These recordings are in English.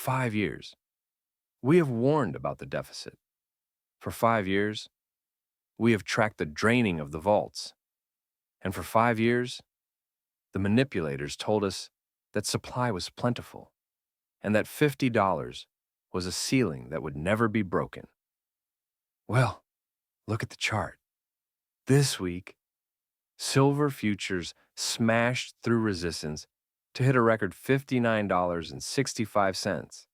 5 years, we have warned about the deficit. For 5 years, we have tracked the draining of the vaults. And for 5 years, the manipulators told us that supply was plentiful and that $50 was a ceiling that would never be broken. Well, look at the chart. This week, silver futures smashed through resistance to hit a record $59.65.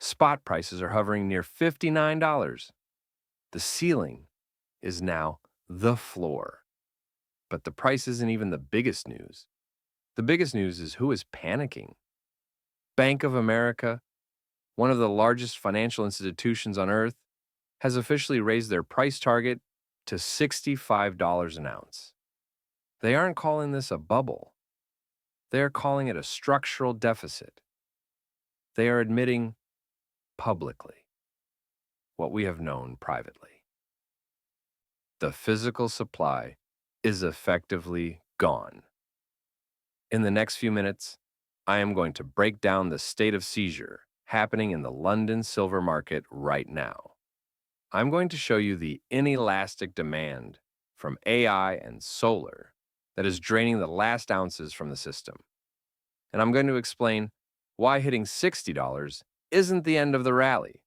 Spot prices are hovering near $59. The ceiling is now the floor. But the price isn't even the biggest news. The biggest news is who is panicking. Bank of America, one of the largest financial institutions on earth, has officially raised their price target to $65 an ounce. They aren't calling this a bubble. They are calling it a structural deficit. They are admitting publicly what we have known privately. The physical supply is effectively gone. In the next few minutes, I am going to break down the state of seizure happening in the London silver market right now. I'm going to show you the inelastic demand from AI and solar that is draining the last ounces from the system. And I'm going to explain why hitting $60 isn't the end of the rally.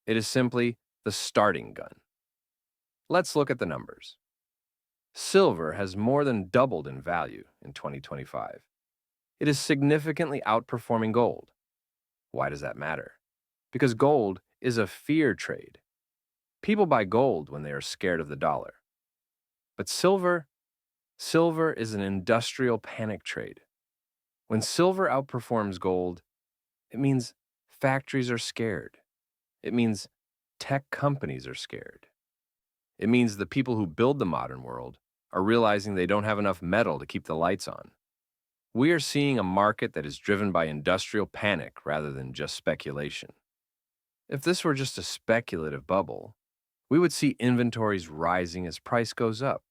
It is simply the starting gun. Let's look at the numbers. Silver has more than doubled in value in 2025. It is significantly outperforming gold. Why does that matter? Because gold is a fear trade. People buy gold when they are scared of the dollar. But silver is an industrial panic trade. When silver outperforms gold, it means factories are scared. It means tech companies are scared. It means the people who build the modern world are realizing they don't have enough metal to keep the lights on. We are seeing a market that is driven by industrial panic rather than just speculation. If this were just a speculative bubble, we would see inventories rising as price goes up.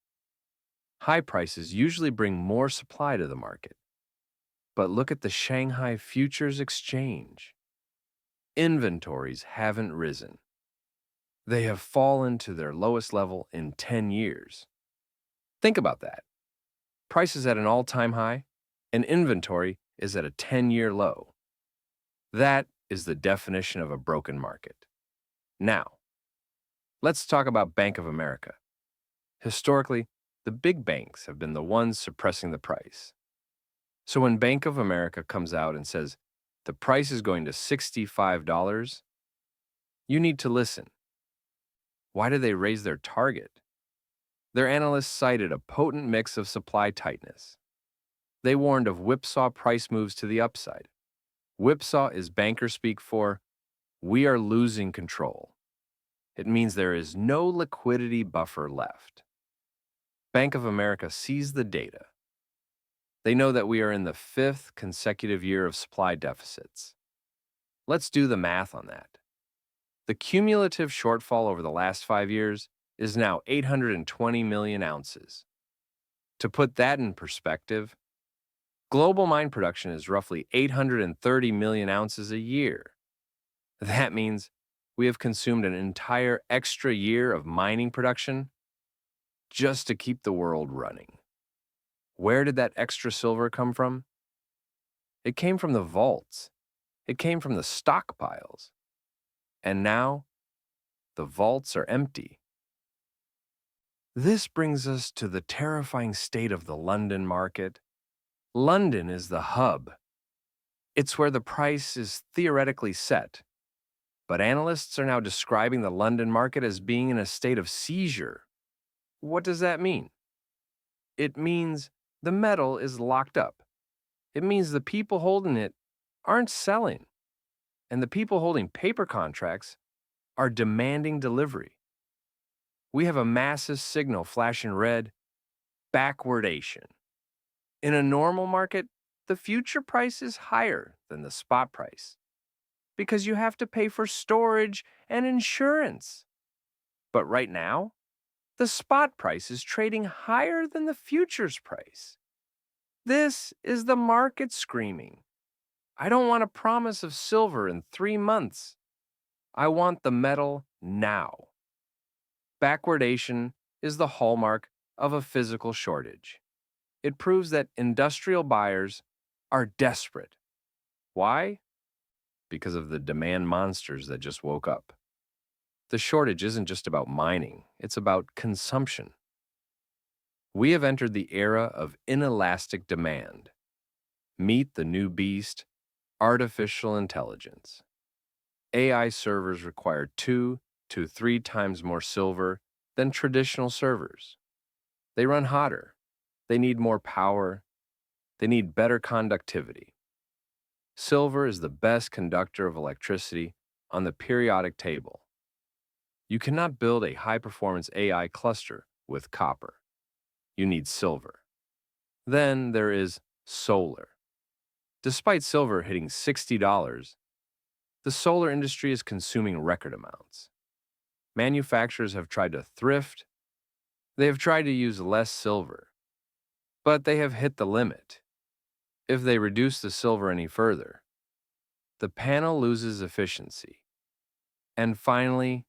High prices usually bring more supply to the market. But look at the Shanghai Futures Exchange. Inventories haven't risen. They have fallen to their lowest level in 10 years. Think about that. Price is at an all-time high, and inventory is at a 10-year low. That is the definition of a broken market. Now, let's talk about Bank of America. Historically, the big banks have been the ones suppressing the price. So when Bank of America comes out and says the price is going to $65, you need to listen. Why did they raise their target? Their analysts cited a potent mix of supply tightness. They warned of whipsaw price moves to the upside. Whipsaw is banker speak for, we are losing control. It means there is no liquidity buffer left. Bank of America sees the data. They know that we are in the 5th consecutive year of supply deficits. Let's do the math on that. The cumulative shortfall over the last 5 years is now 820 million ounces. To put that in perspective, global mine production is roughly 830 million ounces a year. That means we have consumed an entire extra year of mining production just to keep the world running. Where did that extra silver come from? It came from the vaults. It came from the stockpiles. And now, the vaults are empty. This brings us to the terrifying state of the London market. London is the hub. It's where the price is theoretically set. But analysts are now describing the London market as being in a state of seizure. What does that mean? It means the metal is locked up. It means the people holding it aren't selling. And the people holding paper contracts are demanding delivery. We have a massive signal flashing red, backwardation. In a normal market, the future price is higher than the spot price because you have to pay for storage and insurance. But right now, the spot price is trading higher than the futures price. This is the market screaming. I don't want a promise of silver in 3 months. I want the metal now. Backwardation is the hallmark of a physical shortage. It proves that industrial buyers are desperate. Why? Because of the demand monsters that just woke up. The shortage isn't just about mining, it's about consumption. We have entered the era of inelastic demand. Meet the new beast, artificial intelligence. AI servers require 2 to 3 times more silver than traditional servers. They run hotter, they need more power, they need better conductivity. Silver is the best conductor of electricity on the periodic table. You cannot build a high-performance AI cluster with copper. You need silver. Then there is solar. Despite silver hitting $60, the solar industry is consuming record amounts. Manufacturers have tried to thrift, they have tried to use less silver, but they have hit the limit. If they reduce the silver any further, the panel loses efficiency. And finally,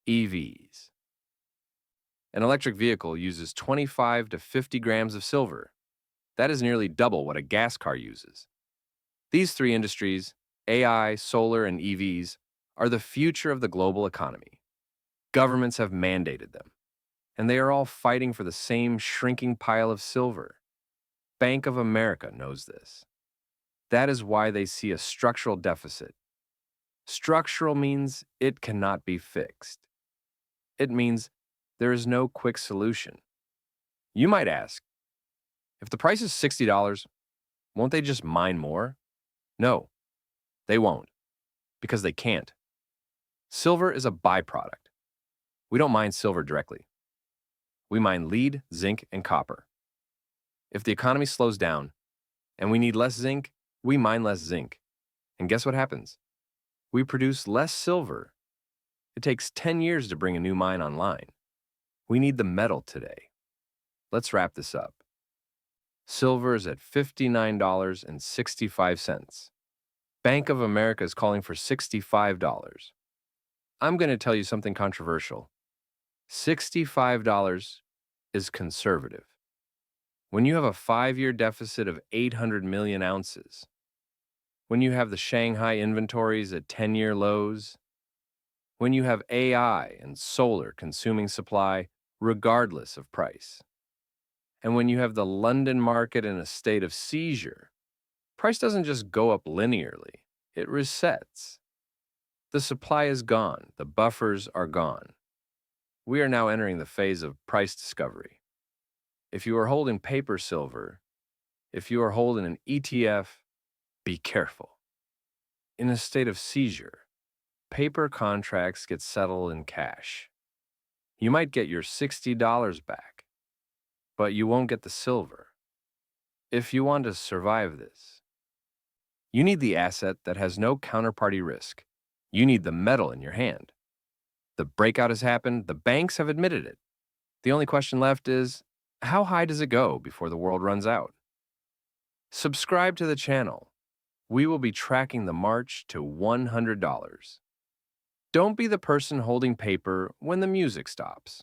EVs. An electric vehicle uses 25 to 50 grams of silver. That is nearly double what a gas car uses. These three industries, AI, solar, and EVs, are the future of the global economy. Governments have mandated them, and they are all fighting for the same shrinking pile of silver. Bank of America knows this. That is why they see a structural deficit. Structural means it cannot be fixed. It means there is no quick solution. You might ask, if the price is $60, won't they just mine more? No, they won't, because they can't. Silver is a byproduct. We don't mine silver directly. We mine lead, zinc, and copper. If the economy slows down and we need less zinc, we mine less zinc. And guess what happens? We produce less silver. It takes 10 years to bring a new mine online. We need the metal today. Let's wrap this up. Silver is at $59.65. Bank of America is calling for $65. I'm going to tell you something controversial. $65 is conservative. When you have a 5-year deficit of 800 million ounces, when you have the Shanghai inventories at 10-year lows, when you have AI and solar consuming supply regardless of price, and when you have the London market in a state of seizure, price doesn't just go up linearly, it resets. The supply is gone, the buffers are gone. We are now entering the phase of price discovery. If you are holding paper silver, if you are holding an ETF, be careful. In a state of seizure, paper contracts get settled in cash. You might get your $60 back, but you won't get the silver. If you want to survive this, you need the asset that has no counterparty risk. You need the metal in your hand. The breakout has happened, the banks have admitted it. The only question left is, how high does it go before the world runs out? Subscribe to the channel. We will be tracking the march to $100. Don't be the person holding paper when the music stops.